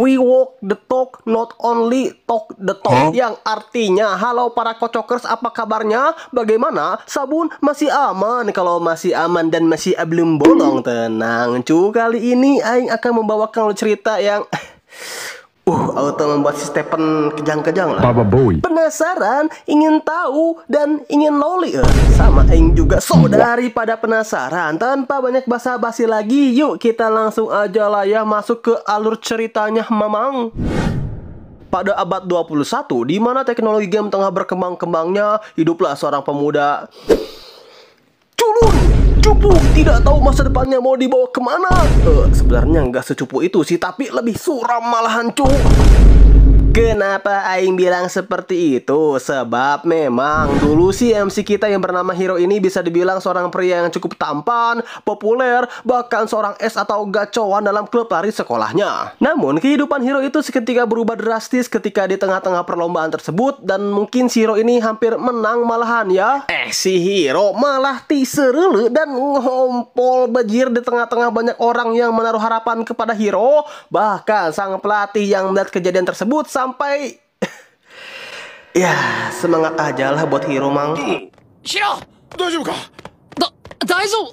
We walk the talk, not only talk the talk. Yang artinya, halo para kocokers, apa kabarnya? Bagaimana? Sabun masih aman? Kalau masih aman dan masih belum bolong, tenang cu. Kali ini Aing akan membawakan cerita yang auto membuat si Stephen kejang-kejang lah. Baba Boy. Penasaran, ingin tahu, dan ingin loli. Sama Aing juga. So, daripada penasaran, tanpa banyak basa-basi lagi, yuk kita langsung aja lah ya masuk ke alur ceritanya mamang. Pada abad 21, di mana teknologi game tengah berkembang-kembangnya, hiduplah seorang pemuda culun, cupu, tidak tahu masa depannya mau dibawa kemana. Sebenarnya nggak secupu itu sih, tapi lebih suram malahan cu. Kenapa Aing bilang seperti itu? Sebab memang dulu si MC kita yang bernama Hiro ini bisa dibilang seorang pria yang cukup tampan, populer, bahkan seorang es atau gacoan dalam klub lari sekolahnya. Namun kehidupan Hiro itu seketika berubah drastis ketika di tengah-tengah perlombaan tersebut, dan mungkin si Hiro ini hampir menang malahan ya. Si Hiro malah tiserele dan ngompol bajir di tengah-tengah banyak orang yang menaruh harapan kepada Hiro. Bahkan sang pelatih yang melihat kejadian tersebut sampai ya semangat aja lah buat Hiro mang. Hiro, daijoubu ka? Daijoubu?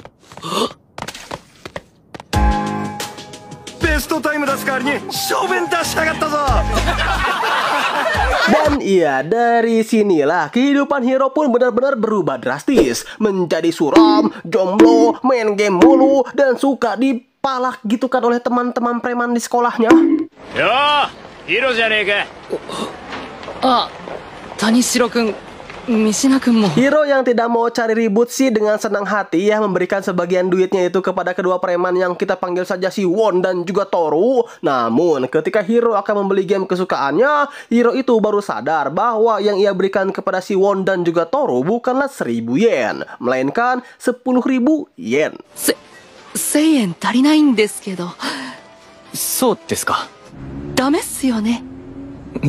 Besto time dasu kari ni shouben dashi yagatta zo. Dan iya, dari sinilah kehidupan Hiro pun benar-benar berubah drastis. Menjadi suram, jomblo, main game mulu, dan suka dipalak gitu kan oleh teman-teman preman di sekolahnya. Yo, Hiro janei ka? Tanishiro-kun, Mishina-kun mo. Hiro yang tidak mau cari ribut sih dengan senang hati ya memberikan sebagian duitnya itu kepada kedua preman yang kita panggil saja si Won dan juga Toru. Namun ketika Hiro akan membeli game kesukaannya, Hiro itu baru sadar bahwa yang ia berikan kepada si Won dan juga Toru bukanlah 1000 yen, melainkan 10.000 yen. 1000円足りないんですけど。そうですか。ダメっすよね。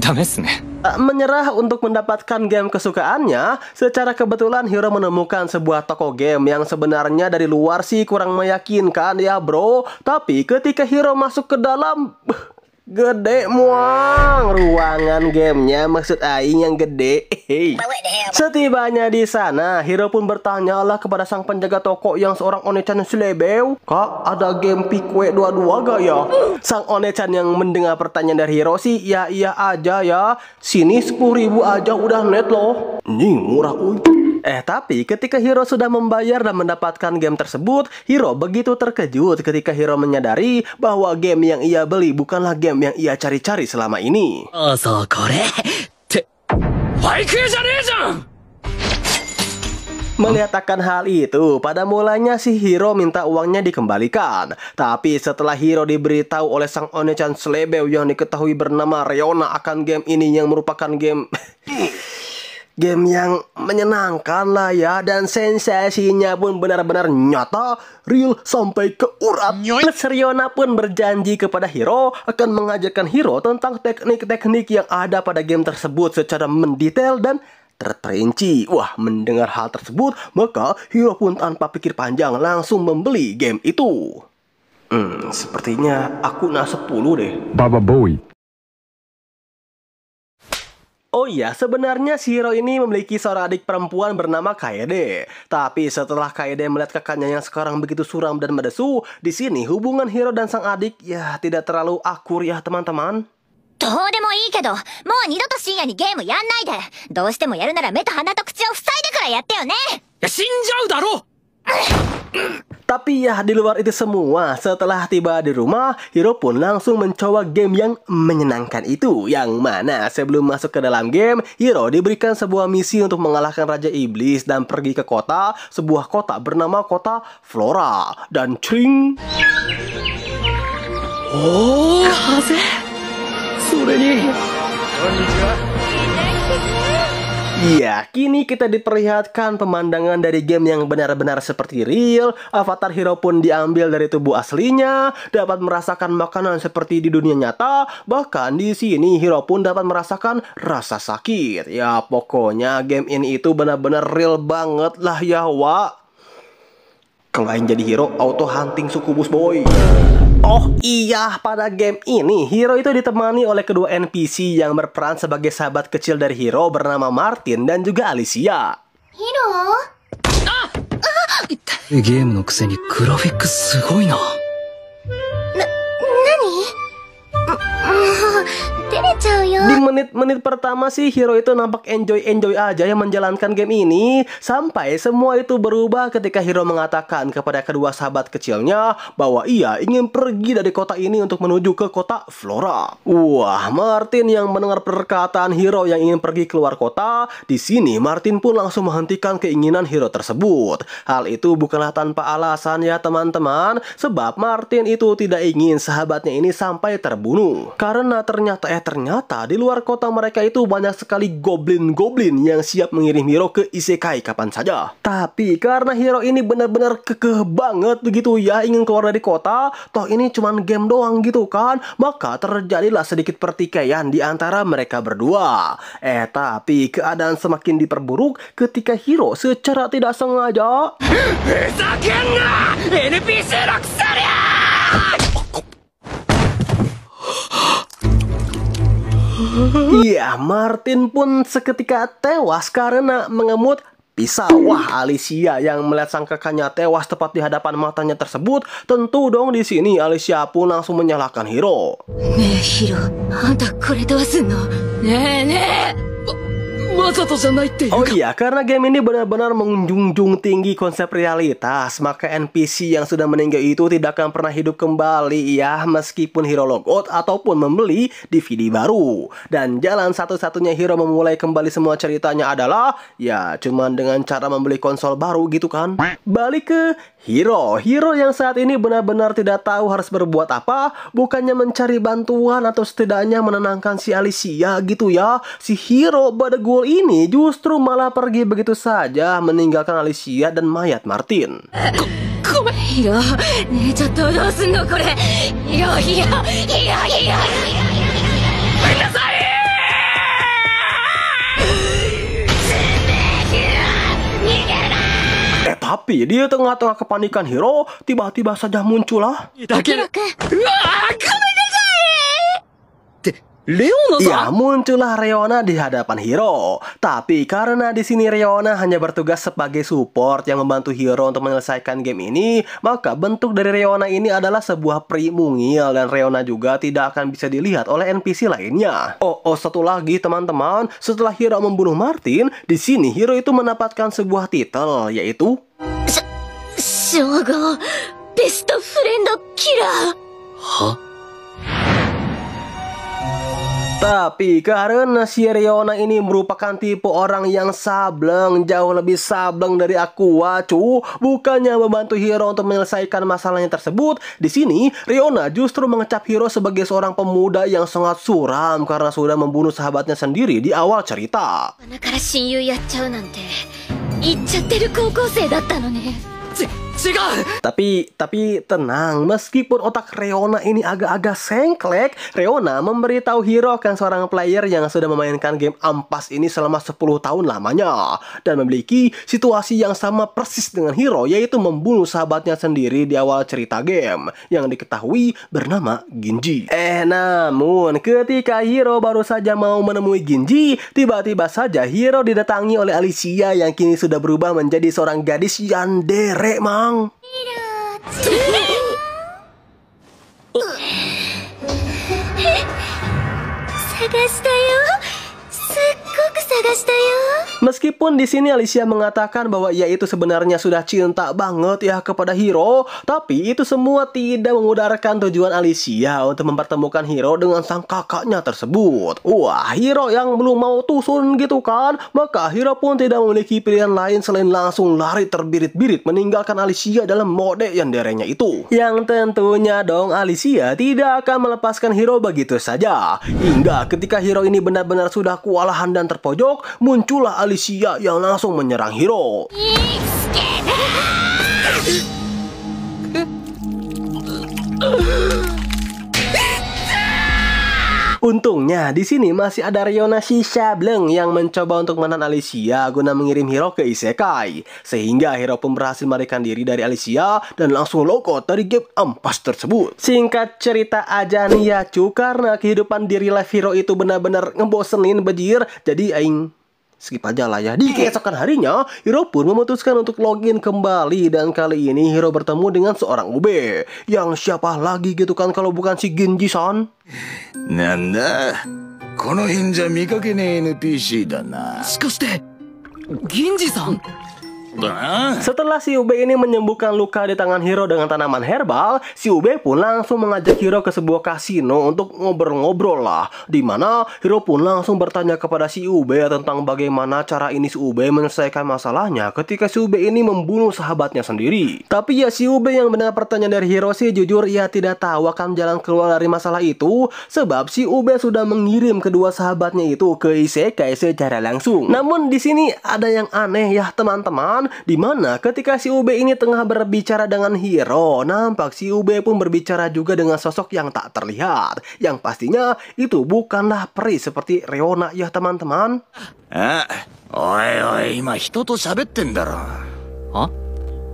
ダメっすね。Menyerah untuk mendapatkan game kesukaannya, secara kebetulan Hiro menemukan sebuah toko game yang sebenarnya dari luar sih kurang meyakinkan ya bro. Tapi ketika Hiro masuk ke dalam, gede muang ruangan gamenya, maksud Aing yang gede. Setibanya di sana, Hiro pun bertanyalah kepada sang penjaga toko yang seorang One-chan selebeu. Kak, ada game Pikwe 22 gak ya? Sang One-chan yang mendengar pertanyaan dari Hiro sih, ya iya aja ya. Sini 10.000 aja udah net loh. Nying, murah uy. Tapi ketika Hiro sudah membayar dan mendapatkan game tersebut, Hiro begitu terkejut ketika Hiro menyadari bahwa game yang ia beli bukanlah game yang ia cari-cari selama ini. Melihat akan hal itu, pada mulanya si Hiro minta uangnya dikembalikan. Tapi setelah Hiro diberitahu oleh sang One-chan selebeu yang diketahui bernama Reona akan game ini yang merupakan game game yang menyenangkan lah ya, dan sensasinya pun benar-benar nyata, real sampai ke urat. Reona pun berjanji kepada Hiro akan mengajarkan Hiro tentang teknik-teknik yang ada pada game tersebut secara mendetail dan terperinci. Wah, mendengar hal tersebut, maka Hiro pun tanpa pikir panjang langsung membeli game itu. Sepertinya aku 10 deh. Baba Boy. Oh iya, sebenarnya si Hiro ini memiliki seorang adik perempuan bernama Kaede. Tapi setelah Kaede melihat kakaknya yang sekarang begitu suram dan medesu, di sini hubungan Hiro dan sang adik ya tidak terlalu akur ya teman-teman. どうでもいいけど、もう二度と深夜にゲームやんないで。どうしてもやるなら目と鼻と口を塞いでからやってよね。死んじゃうだろ。 Tapi ya di luar itu semua, setelah tiba di rumah, Hiro pun langsung mencoba game yang menyenangkan itu. Yang mana sebelum masuk ke dalam game, Hiro diberikan sebuah misi untuk mengalahkan Raja Iblis dan pergi ke kota, sebuah kota bernama kota Flora. Dan cring. Oh, kaze. Iya, kini kita diperlihatkan pemandangan dari game yang benar-benar seperti real. Avatar Hiro pun diambil dari tubuh aslinya, dapat merasakan makanan seperti di dunia nyata. Bahkan di sini Hiro pun dapat merasakan rasa sakit. Ya, pokoknya game ini itu benar-benar real banget lah ya, Wak. Kalau aing jadi hero, auto hunting sukubus boy. Oh iya, pada game ini hero itu ditemani oleh kedua NPC yang berperan sebagai sahabat kecil dari hero bernama Martin dan juga Alicia. ヒロゲームのくせにグラフィックすごいな。照れちゃうよ。 Di menit-menit pertama sih hero itu nampak enjoy-enjoy aja yang menjalankan game ini. Sampai semua itu berubah ketika hero mengatakan kepada kedua sahabat kecilnya bahwa ia ingin pergi dari kota ini untuk menuju ke kota Flora. Wah, Martin yang mendengar perkataan hero yang ingin pergi keluar kota, di sini Martin pun langsung menghentikan keinginan hero tersebut. Hal itu bukanlah tanpa alasan ya teman-teman, sebab Martin itu tidak ingin sahabatnya ini sampai terbunuh. Karena ternyata di luar kota mereka itu banyak sekali goblin-goblin yang siap mengirim hero ke isekai kapan saja. Tapi karena hero ini benar-benar kekeh banget begitu ya ingin keluar dari kota, toh ini cuman game doang gitu kan, maka terjadilah sedikit pertikaian di antara mereka berdua. Tapi keadaan semakin diperburuk ketika hero secara tidak sengaja Iya, Martin pun seketika tewas karena mengemut pisau. Wah, Alicia yang melihat sang kakaknya tewas tepat di hadapan matanya tersebut, tentu dong di sini Alicia pun langsung menyalahkan hero. ねえヒロ、あんたこれどうすんの？ねえねえ。わざとじゃないっていうか。 Oh iya, karena game ini benar-benar menjunjung tinggi konsep realitas, maka NPC yang sudah meninggal itu tidak akan pernah hidup kembali ya, meskipun hero logout ataupun membeli DVD baru. Dan jalan satu-satunya hero memulai kembali semua ceritanya adalah ya cuman dengan cara membeli konsol baru gitu kan. Balik ke hero yang saat ini benar-benar tidak tahu harus berbuat apa, bukannya mencari bantuan atau setidaknya menenangkan si Alicia gitu ya. Si hero Badagul ini justru malah pergi begitu saja meninggalkan Alicia dan mayat Martin. ヒロ、ねえちょっとどうすんのこれ。ヒロ。Tapi di tengah-tengah kepanikan hero, tiba-tiba saja muncullah ya, muncullah Reona di hadapan hero. Tapi karena di sini Reona hanya bertugas sebagai support yang membantu hero untuk menyelesaikan game ini, maka bentuk dari Reona ini adalah sebuah peri mungil dan Reona juga tidak akan bisa dilihat oleh NPC lainnya. Satu lagi teman-teman, setelah hero membunuh Martin, di sini hero itu mendapatkan sebuah titel yaitu 称号ベストフレンドキラー。は？ Tapi karena si Reona ini merupakan tipe orang yang sableng, jauh lebih sableng dari Aqua, bukannya membantu hero untuk menyelesaikan masalahnya tersebut, di sini Reona justru mengecap hero sebagai seorang pemuda yang sangat suram karena sudah membunuh sahabatnya sendiri di awal cerita. 鼻から親友やっちゃうなんて言っちゃってる高校生だったのね。 Tapi tenang, meskipun otak Reona ini agak-agak sengklek, Reona memberitahu hero akan seorang player yang sudah memainkan game ampas ini selama 10 tahun lamanya dan memiliki situasi yang sama persis dengan hero, yaitu membunuh sahabatnya sendiri di awal cerita game yang diketahui bernama Ginji. Namun ketika hero baru saja mau menemui Ginji, tiba-tiba saja hero didatangi oleh Alicia yang kini sudah berubah menjadi seorang gadis yandere, mang. 探したよ。すっごく探したよ。 Meskipun di sini Alicia mengatakan bahwa ia itu sebenarnya sudah cinta banget ya kepada hero, tapi itu semua tidak memudarkan tujuan Alicia untuk mempertemukan hero dengan sang kakaknya tersebut. Wah, hero yang belum mau tusun gitu kan, maka hero pun tidak memiliki pilihan lain selain langsung lari terbirit-birit meninggalkan Alicia dalam mode yanderenya itu. Yang tentunya dong Alicia tidak akan melepaskan hero begitu saja. Hingga ketika hero ini benar-benar sudah kewalahan dan terpojok, muncullah Alicia yang langsung menyerang hero. Untungnya di sini masih ada Riona si Sableng yang mencoba untuk menahan Alicia guna mengirim Hiro ke isekai. Sehingga Hiro pun berhasil melarikan diri dari Alicia dan langsung logout dari game ampas tersebut. Singkat cerita aja nih ya cu, karena kehidupan di real life Hiro itu benar-benar ngebosenin bejir. Jadi aing skip aja lah ya. Di keesokan harinya, Hiro pun memutuskan untuk login kembali. Dan kali ini Hiro bertemu dengan seorang UB. Yang siapa lagi gitu kan kalau bukan si Genji-san. Nanda? この辺じゃ見かけねえ NPC だな。しかして、銀次さん Setelah si Ube ini menyembuhkan luka di tangan Hiro dengan tanaman herbal, si Ube pun langsung mengajak Hiro ke sebuah kasino untuk ngobrol-ngobrol lah. Dimana Hiro pun langsung bertanya kepada si Ube tentang bagaimana cara ini si Ube menyelesaikan masalahnya ketika si Ube ini membunuh sahabatnya sendiri. Tapi ya si Ube yang benar pertanyaan dari Hiro sih jujur ia tidak tahu akan jalan keluar dari masalah itu, sebab si Ube sudah mengirim kedua sahabatnya itu ke isekai secara langsung. Namun di sini ada yang aneh ya teman-teman. Dimana ketika si Ube ini tengah berbicara dengan Hiro, nampak si Ube pun berbicara juga dengan sosok yang tak terlihat. Yang pastinya itu bukanlah peri seperti Riona ya teman-teman. Oi, 今人と喋ってんだろ。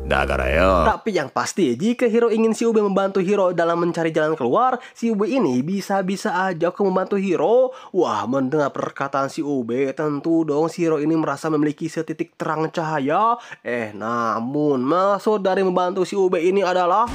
だからよ。 Tapi yang pasti, jika Hiro ingin si Ube membantu Hiro dalam mencari jalan keluar, si Ube ini bisa-bisa aja ke membantu Hiro. Wah, mendengar perkataan si Ube, tentu dong si Hiro ini merasa memiliki setitik terang cahaya. Namun maksud dari membantu si Ube ini adalah...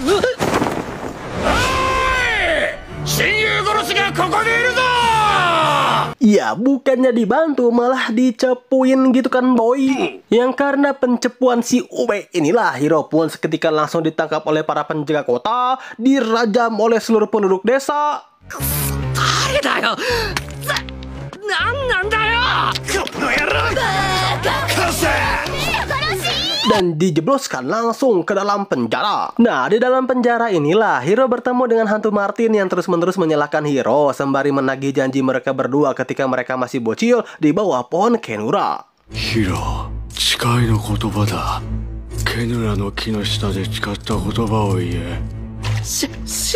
Ya, bukannya dibantu, malah dicepuin gitu kan boy. Yang karena pencepuan si Ube inilah Hiro pun seketika langsung ditangkap oleh para penjaga kota, dirajam oleh seluruh penduduk desa. Dan dijebloskan langsung ke dalam penjara. Nah, di dalam penjara inilah Hiro bertemu dengan hantu Martin yang terus-menerus menyalahkan Hiro sembari menagih janji mereka berdua ketika mereka masih bocil di bawah pohon Kenura. Hiro, 誓いの言葉だ。ケヌラの木の下で誓った言葉を言え。知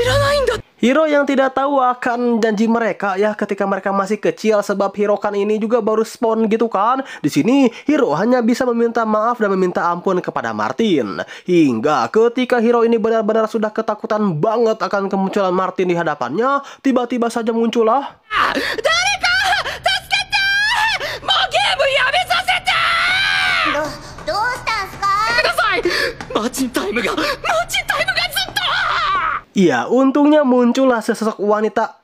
らないんだ。 Hiro yang tidak tahu akan janji mereka ya ketika mereka masih kecil, sebab Hiro kan ini juga baru spawn gitu kan. Di sini Hiro hanya bisa meminta maaf dan meminta ampun kepada Martin. Hingga ketika Hiro ini benar-benar sudah ketakutan banget akan kemunculan Martin di hadapannya, tiba-tiba saja muncullah. Iya, untungnya muncullah sesosok wanita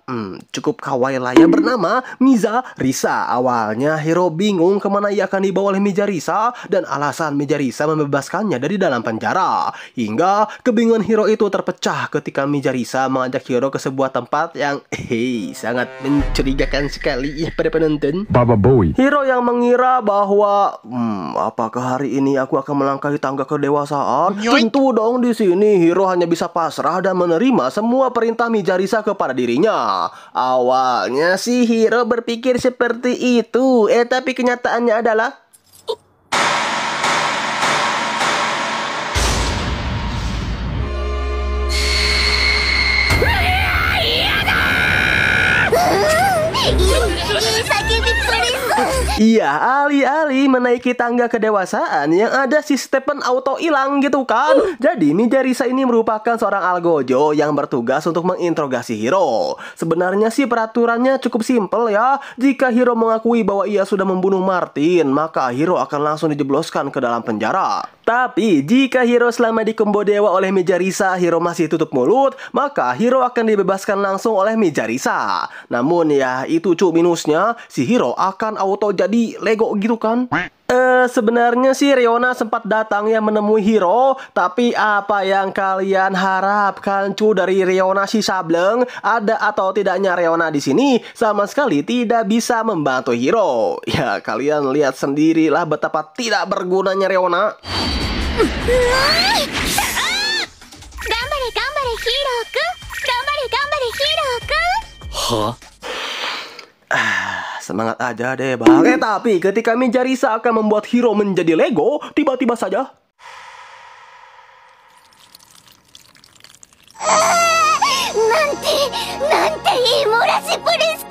cukup kawaii lah ya bernama Miza Risa. Awalnya Hiro bingung kemana ia akan dibawa oleh Miza Risa dan alasan Miza Risa membebaskannya dari dalam penjara. Hingga kebingungan Hiro itu terpecah ketika Miza Risa mengajak Hiro ke sebuah tempat yang sangat mencurigakan sekali ya pada penonton. Baba Boy. Hiro yang mengira bahwa apakah hari ini aku akan melangkahi tangga kedewasaan? Tentu dong di sini Hiro hanya bisa pasrah dan menerima semua perintah Miza Risa kepada dirinya. Awalnya sih Hiro berpikir seperti itu, tapi kenyataannya adalah iya, alih-alih menaiki tangga kedewasaan yang ada si Stephen auto hilang gitu kan. Jadi Miza Risa ini merupakan seorang algojo yang bertugas untuk menginterogasi Hiro. Sebenarnya sih peraturannya cukup simpel ya. Jika Hiro mengakui bahwa ia sudah membunuh Martin, maka Hiro akan langsung dijebloskan ke dalam penjara. Tapi jika Hiro selama dikombo dewa oleh Miza Risa, Hiro masih tutup mulut, maka Hiro akan dibebaskan langsung oleh Miza Risa. Namun ya itu minusnya, si Hiro akan auto jadi Lego gitu kan. Sebenarnya sih Riona sempat datang ya menemui Hiro. Tapi apa yang kalian harapkan dari Riona si Sableng? Ada atau tidaknya Riona di sini sama sekali tidak bisa membantu Hiro. Ya kalian lihat sendirilah betapa tidak bergunanya Riona. Semangat aja deh bang. Tapi ketika Miza Risa akan membuat Hiro menjadi Lego, tiba-tiba saja Nanti なんていい漏らしっぷりすか。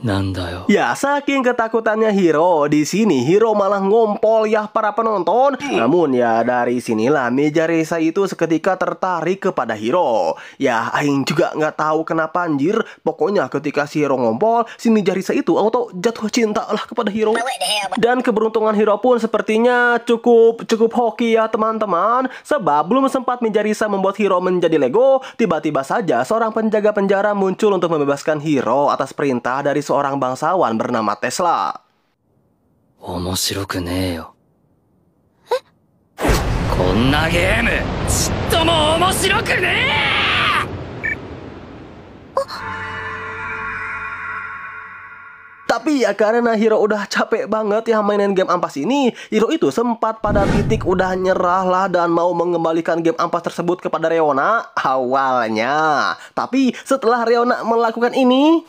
なんだよ。 Ya, saking ketakutannya Hiro, di sini Hiro malah ngompol ya para penonton. Namun ya dari sinilah Mejarisa itu seketika tertarik kepada Hiro. Ya, aing juga nggak tahu kenapa anjir. Pokoknya ketika si Hiro ngompol, si Mejarisa itu auto jatuh cinta lah kepada Hiro. Dan keberuntungan Hiro pun sepertinya cukup hoki ya teman-teman. Sebab belum sempat Mejarisa membuat Hiro menjadi Lego, tiba-tiba saja seorang penjaga penjara muncul untuk membebaskan Hiro atas perintah dari seorang bangsawan bernama Tesla. 面白くねえよ。こんなゲームちっとも面白くねえ。 Tapi ya karena Hiro udah capek banget ya mainin game ampas ini, Hiro itu sempat pada titik udah nyerah lah dan mau mengembalikan game ampas tersebut kepada Reona awalnya. Tapi setelah Reona melakukan ini,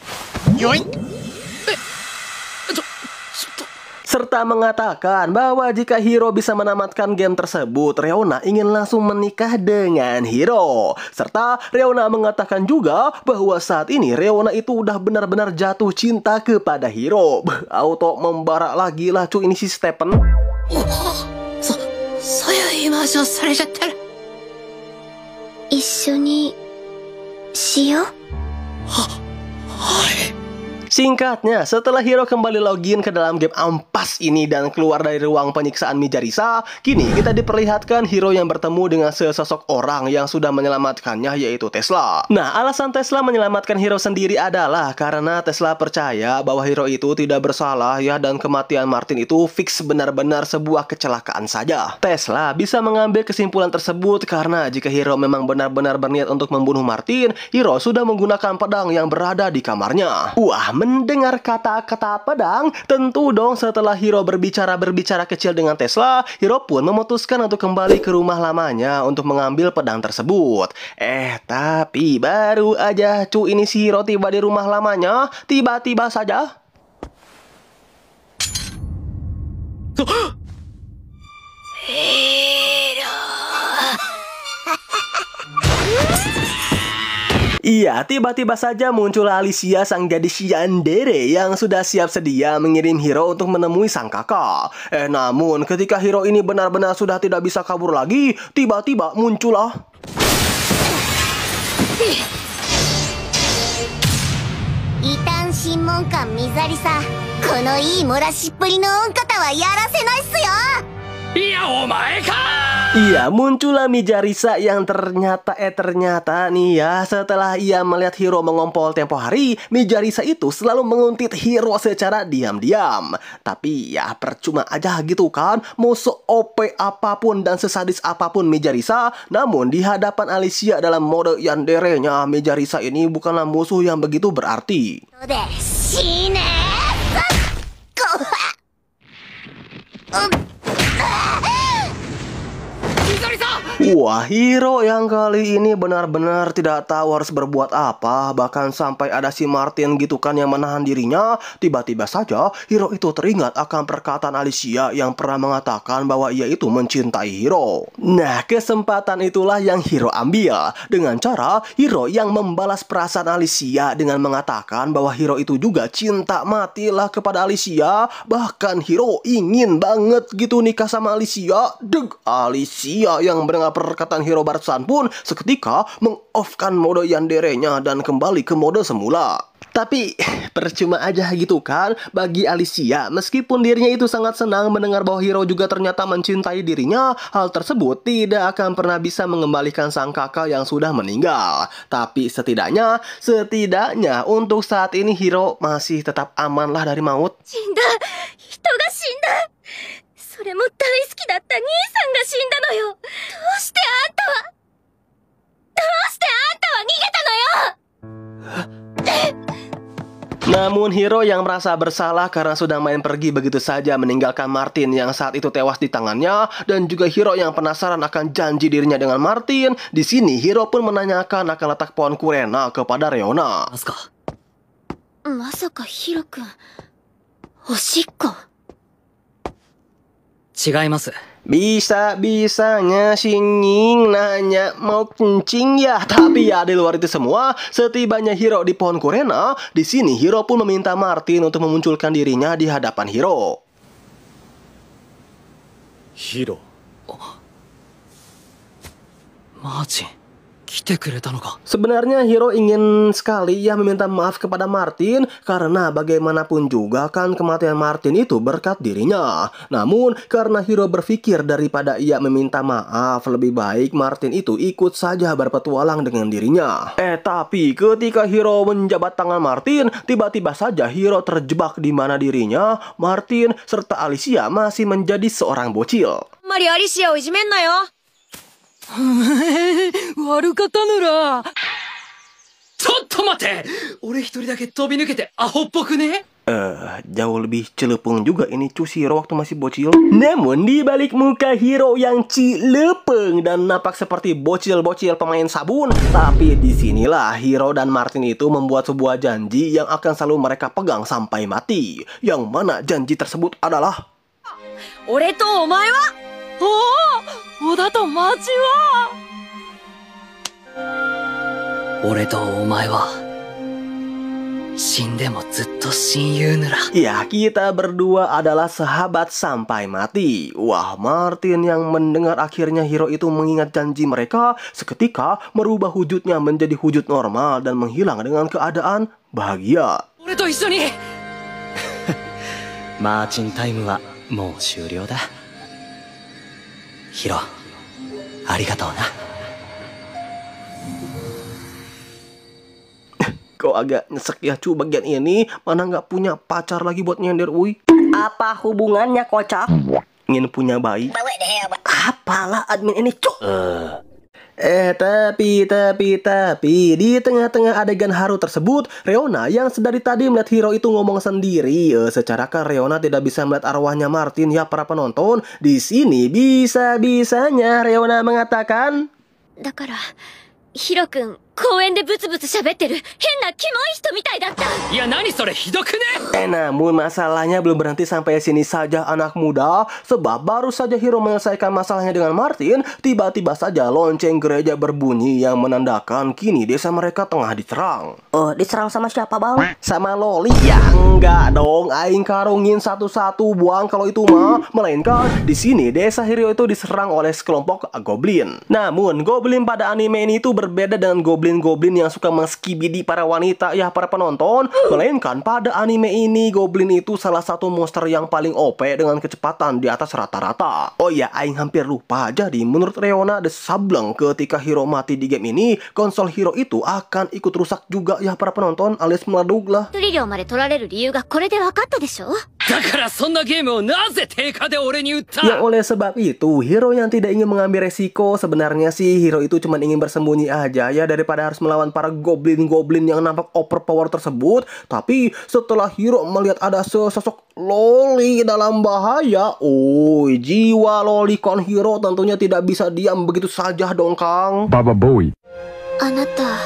serta mengatakan bahwa jika Hiro bisa menamatkan game tersebut, Reona ingin langsung menikah dengan Hiro. Serta Reona mengatakan juga bahwa saat ini Reona itu udah benar-benar jatuh cinta kepada Hiro. Auto membara lagi lah cuy ini si Stephen. そういう言い回しをされちゃったら。一緒にしよう。 Singkatnya, setelah Hiro kembali login ke dalam game ampas ini dan keluar dari ruang penyiksaan Mejarisa, kini kita diperlihatkan Hiro yang bertemu dengan sesosok orang yang sudah menyelamatkannya, yaitu Tesla. Nah, alasan Tesla menyelamatkan Hiro sendiri adalah karena Tesla percaya bahwa Hiro itu tidak bersalah ya, dan kematian Martin itu fix benar-benar sebuah kecelakaan saja. Tesla bisa mengambil kesimpulan tersebut karena jika Hiro memang benar-benar berniat untuk membunuh Martin, Hiro sudah menggunakan pedang yang berada di kamarnya. Wah, mendengar kata-kata pedang, tentu dong setelah Hiro berbicara kecil dengan Tesla, Hiro pun memutuskan untuk kembali ke rumah lamanya untuk mengambil pedang tersebut. Tapi baru aja cuy ini si Hiro tiba di rumah lamanya, tiba-tiba saja Iya, tiba-tiba saja muncul Alicia sang gadis yandere yang sudah siap sedia mengirim Hiro untuk menemui sang kakak. Namun ketika Hiro ini benar-benar sudah tidak bisa kabur lagi, tiba-tiba muncullah Itan Shinmonkan Mizarisa, このいい漏らしっぷりの恩方はやらせないっすよ。 いや、お前か。 Iya, muncullah Mejarisa yang ternyata nih ya, setelah ia melihat Hiro mengompol tempo hari, Mejarisa itu selalu menguntit Hiro secara diam-diam. Tapi ya percuma aja gitu kan, mau se-OP apapun dan sesadis apapun Mejarisa, namun di hadapan Alicia dalam mode yandere-nya, Mejarisa ini bukanlah musuh yang begitu berarti. Wah, Hiro yang kali ini benar-benar tidak tahu harus berbuat apa. Bahkan sampai ada si Martin gitu kan yang menahan dirinya. Tiba-tiba saja Hiro itu teringat akan perkataan Alicia yang pernah mengatakan bahwa ia itu mencintai Hiro. Nah, kesempatan itulah yang Hiro ambil. Dengan cara Hiro yang membalas perasaan Alicia dengan mengatakan bahwa Hiro itu juga cinta matilah kepada Alicia. Bahkan Hiro ingin banget gitu nikah sama Alicia. Alicia yang mendengar perkataan Hiro barusan pun seketika meng-off-kan mode yandere-nya dan kembali ke mode semula. Tapi percuma aja gitu kan bagi Alicia. Meskipun dirinya itu sangat senang mendengar bahwa Hiro juga ternyata mencintai dirinya, hal tersebut tidak akan pernah bisa mengembalikan sang kakak yang sudah meninggal. Tapi setidaknya untuk saat ini Hiro masih tetap aman lah dari maut. 死んだ。人が死んだ。それも大好きだった兄さんが死んだのよ。どうしてあんたは逃げたのよ。 Namun Hiro yang merasa bersalah karena sudah main pergi begitu saja meninggalkan Martin yang saat itu tewas di tangannya, dan juga Hiro yang penasaran akan janji dirinya dengan Martin. Di sini Hiro pun menanyakan akan letak pohon Kurena kepada Reona. まさかヒロ君、おしっこ。違います。Bisa-bisanya si Nying nanya mau kencing ya. Tapi ya di luar itu semua, setibanya Hiro di pohon Kurena, di sini Hiro pun meminta Martin untuk memunculkan dirinya di hadapan Hiro. ヒロマーチン来てくれたのか。 Sebenarnya Hiro ingin sekali ya meminta maaf kepada Martin karena bagaimanapun juga kan kematian Martin itu berkat dirinya. Namun karena Hiro berpikir daripada ia meminta maaf, lebih baik Martin itu ikut saja berpetualang dengan dirinya. Tapi ketika Hiro menjabat tangan Martin, tiba-tiba saja Hiro terjebak di mana dirinya, Martin serta Alicia masih menjadi seorang bocil. あんまりアリシアをいじめんなよ。悪かったぬら。ちょっと待って、俺一人だけ飛び抜けてアホっぽくね。 Jauh lebih celepung juga ini cuci Hiro waktu masih bocil. Namun di balik muka Hiro yang cilepeng dan nampak seperti bocil-bocil pemain sabun, tapi disinilah Hiro dan Martin itu membuat sebuah janji yang akan selalu mereka pegang sampai mati. Yang mana janji tersebut adalah 俺とお前は織田とマーチは。俺とお前は死んでもずっと親友ぬら。 ya kita berdua adalah sahabat sampai mati. Wah, Martin yang mendengar akhirnya Hiro itu mengingat janji mereka, seketika merubah wujudnya menjadi wujud normal dan menghilang dengan keadaan bahagia. 俺と一緒に。マーチンタイムはもう終了だ。ヒロ、ありがとうな。 Kok agak nyesek ya cu bagian ini, mana nggak punya pacar lagi buat nyender uy. Apa hubungannya kocak? Ingin punya bayi. Apalah admin ini cuk. Tapi di tengah-tengah adegan haru tersebut, Reona yang sedari tadi melihat Hiro itu ngomong sendiri. Secara kan Reona tidak bisa melihat arwahnya Martin ya para penonton. Di sini bisa-bisanya Reona mengatakan, だからヒロ君公園でブツブツ喋ってる変なキモい人みたいだった。いや何それひどくね。 namun masalahnya belum berhenti sampai sini saja anak muda. Sebab baru saja Hiro menyelesaikan masalahnya dengan Martin, tiba-tiba saja lonceng gereja berbunyi yang menandakan kini desa mereka tengah diserang. Oh, diserang sama siapa bang? Sama Loli? Ya enggak dong, aing karungin satu-satu buang kalau itu mah. Melainkan di sini desa Hiro itu diserang oleh sekelompok goblin. Namun goblin pada anime ini itu berbeda dengan goblin-goblin yang suka mengskibidi para wanita ya para penonton. Melainkan pada anime ini goblin itu salah satu monster yang paling OP dengan kecepatan di atas rata-rata. Oh ya, aing hampir lupa. Jadi menurut Reona the Sableng, ketika Hiro mati di game ini, konsol Hiro itu akan ikut rusak juga ya para penonton, alias meleduk lah. トリリオまで取られる理由がこれで分かったでしょ。だからそんなゲームをなぜ定価で俺に売った。 Ya oleh sebab itu, Hiro yang tidak ingin mengambil resiko, sebenarnya sih Hiro itu cuma ingin bersembunyi aja ya daripada harus melawan para goblin-goblin yang nampak overpower tersebut. Tapi setelah Hiro melihat ada sesosok Loli dalam bahaya, jiwa lolicon Hiro tentunya tidak bisa diam begitu saja dong Kang. あなた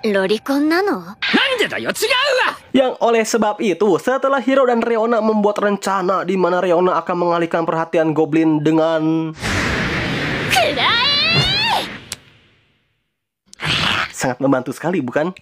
ロリコンなの？なんでだよ違うわ。 Yang oleh sebab itu, setelah Hiro dan Reona membuat rencana di mana Reona akan mengalihkan perhatian goblin dengan sangat membantu sekali, bukan?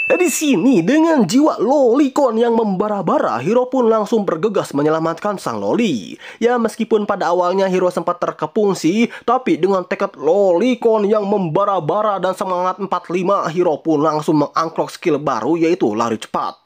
Di sini dengan jiwa lolicon yang membara-bara, Hiro pun langsung bergegas menyelamatkan sang Loli. Ya meskipun pada awalnya Hiro sempat terkepung sih, tapi dengan tekad lolicon yang membara-bara dan semangat 45, Hiro pun langsung mengangklok skill baru yaitu lari cepat.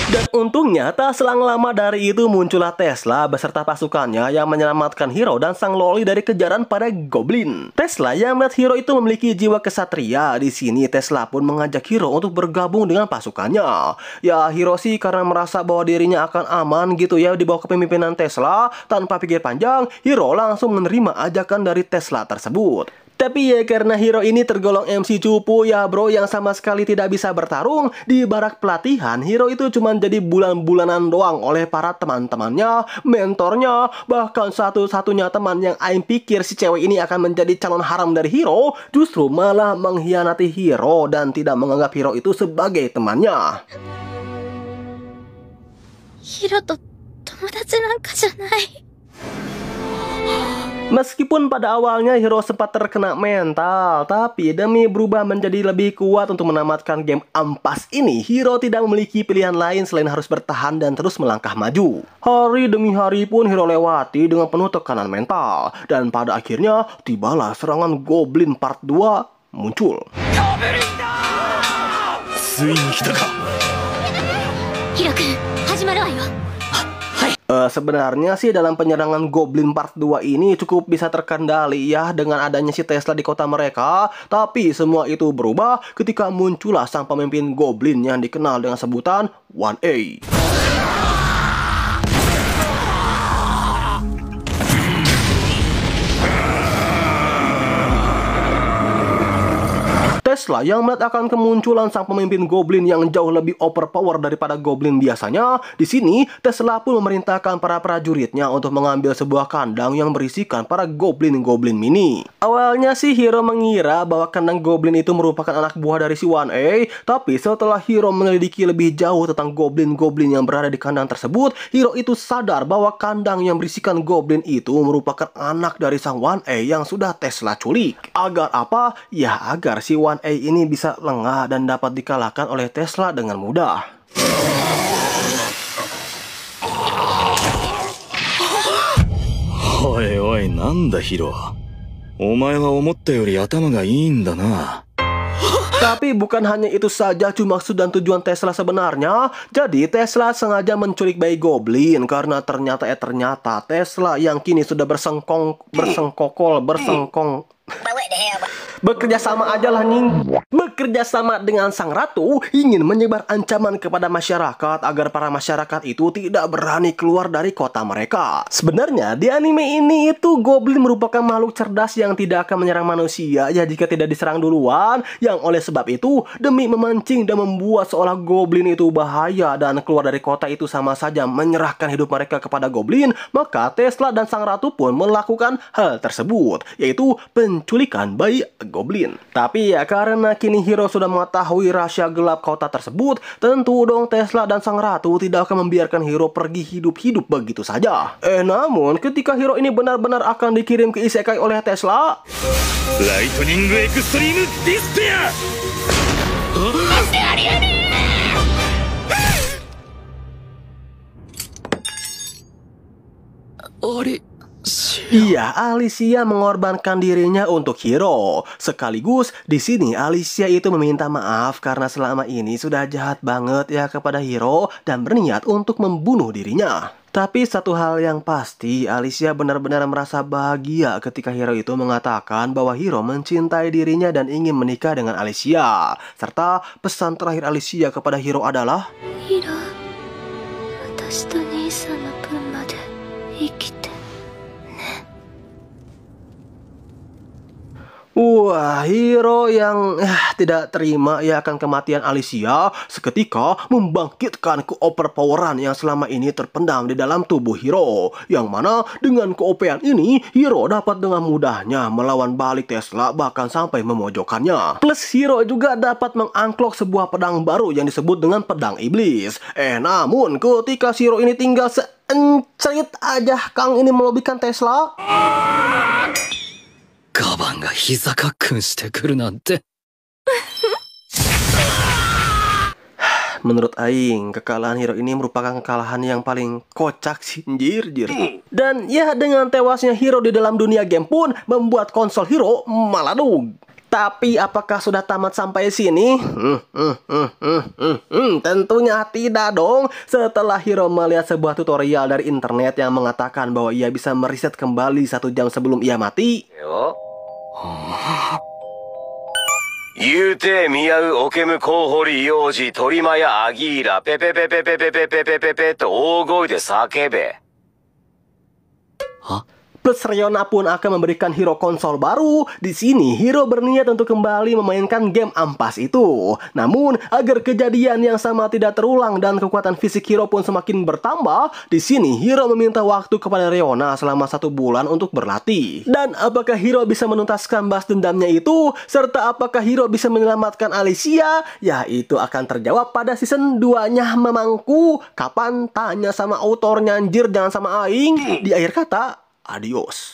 Dan untungnya tak selang lama dari itu muncullah Tesla beserta pasukannya yang menyelamatkan Hiro dan sang Loli dari kejaran para goblin. Tesla yang melihat Hiro itu memiliki jiwa kesatria. Di sini Tesla pun mengajak Hiro untuk bergabung dengan pasukannya. Ya Hiro sih karena merasa bahwa dirinya akan aman gitu ya di bawah kepemimpinan Tesla. Tanpa pikir panjang, Hiro langsung menerima ajakan dari Tesla tersebut. Tapi ya karena hero ini tergolong MC cupu ya bro, yang sama sekali tidak bisa bertarung, di barak pelatihan hero itu cuma jadi bulan-bulanan doang oleh para teman-temannya, mentornya, bahkan satu-satunya teman yang Aing pikir si cewek ini akan menjadi calon haram dari hero, justru malah mengkhianati hero dan tidak menganggap hero itu sebagai temannya. ヒロと友達なんかじゃない。 Meskipun pada awalnya hero sempat terkena mental, tapi demi berubah menjadi lebih kuat untuk menamatkan game ampas ini, hero tidak memiliki pilihan lain selain harus bertahan dan terus melangkah maju. Hari demi hari pun hero lewati dengan penuh tekanan mental, dan pada akhirnya tibalah serangan Goblin Part 2 muncul. ついに来たか。ヒロ君、始まるわよ。 Sebenarnya sih dalam penyerangan Goblin Part 2 ini cukup bisa terkendali ya dengan adanya si Tesla di kota mereka. Tapi semua itu berubah ketika muncullah sang pemimpin Goblin yang dikenal dengan sebutan 1A. Tesla yang melihat akan kemunculan sang pemimpin Goblin yang jauh lebih overpower daripada Goblin biasanya, di sini Tesla pun memerintahkan para prajuritnya untuk mengambil sebuah kandang yang berisikan para Goblin-Goblin mini. Awalnya sih hero mengira bahwa kandang Goblin itu merupakan anak buah dari si 1A, tapi setelah hero menyelidiki lebih jauh tentang Goblin-Goblin yang berada di kandang tersebut, hero itu sadar bahwa kandang yang berisikan Goblin itu merupakan anak dari sang 1A yang sudah Tesla culik. Agar apa? Ya agar si 1A ini bisa lengah dan dapat dikalahkan oleh Tesla dengan mudah. おいおい、なんだヒロ。お前は思ったより頭がいいんだな。 Tapi bukan hanya itu saja maksud dan tujuan Tesla sebenarnya. Jadi Tesla sengaja menculik bayi Goblin karena ternyata Tesla yang kini sudah bekerja sama aja lah nih. Bekerja sama dengan sang ratu ingin menyebar ancaman kepada masyarakat agar para masyarakat itu tidak berani keluar dari kota mereka. Sebenarnya di anime ini itu Goblin merupakan makhluk cerdas yang tidak akan menyerang manusia ya jika tidak diserang duluan. Yang oleh sebab itu demi memancing dan membuat seolah Goblin itu bahaya dan keluar dari kota itu sama saja menyerahkan hidup mereka kepada Goblin, maka Tesla dan sang ratu pun melakukan hal tersebut, yaitu penculikan bayi Goblin. Tapi ya karena kini hero sudah mengetahui rahasia gelap kota tersebut, tentu dong Tesla dan sang ratu tidak akan membiarkan hero pergi hidup-hidup begitu saja. Namun ketika hero ini benar-benar akan dikirim ke isekai oleh Tesla, ライトニングエクストリームディスペア。 Iya, Alicia mengorbankan dirinya untuk hero. Sekaligus di sini Alicia itu meminta maaf karena selama ini sudah jahat banget ya kepada hero dan berniat untuk membunuh dirinya. Tapi satu hal yang pasti, Alicia benar-benar merasa bahagia ketika hero itu mengatakan bahwa hero mencintai dirinya dan ingin menikah dengan Alicia. Serta pesan terakhir Alicia kepada hero adalah, ヒロ、私と兄さんの分まで生きて。 Wah, hero yang tidak terima ya akan kematian Alicia seketika membangkitkan keoverpoweran yang selama ini terpendam di dalam tubuh hero. Yang mana dengan keopean ini, hero dapat dengan mudahnya melawan balik Tesla bahkan sampai memojokkannya. Plus hero juga dapat mengangklok sebuah pedang baru yang disebut dengan pedang iblis. Namun ketika hero ini tinggal seencerit aja Kang ini melobikan Tesla, ガバンが膝かっくんしてくるなんて。 Menurut Aing, kekalahan hero ini merupakan kekalahan yang paling kocak sih, jir. Dan ya dengan tewasnya hero di dalam dunia game pun membuat konsol hero maladug. Tapi apakah sudah tamat sampai sini? Tentunya tidak dong. Setelah hero melihat sebuah tutorial dari internet yang mengatakan bahwa ia bisa mereset kembali 1 jam sebelum ia mati, 言うて見合うオケムコウホリ幼児トリマヤアギーラペペペペペペペペペペペペと大声で叫べ。Plus Riona pun akan memberikan Hiro konsol baru. Di sini Hiro berniat untuk kembali memainkan game ampas itu. Namun agar kejadian yang sama tidak terulang dan kekuatan fisik Hiro pun semakin bertambah, di sini Hiro meminta waktu kepada Riona selama 1 bulan untuk berlatih. Dan apakah Hiro bisa menuntaskan balas dendamnya itu, serta apakah Hiro bisa menyelamatkan Alicia? Ya itu akan terjawab pada season 2-nya memangku. Kapan? Tanya sama autornya anjir, jangan sama aing. Di akhir kata, adios.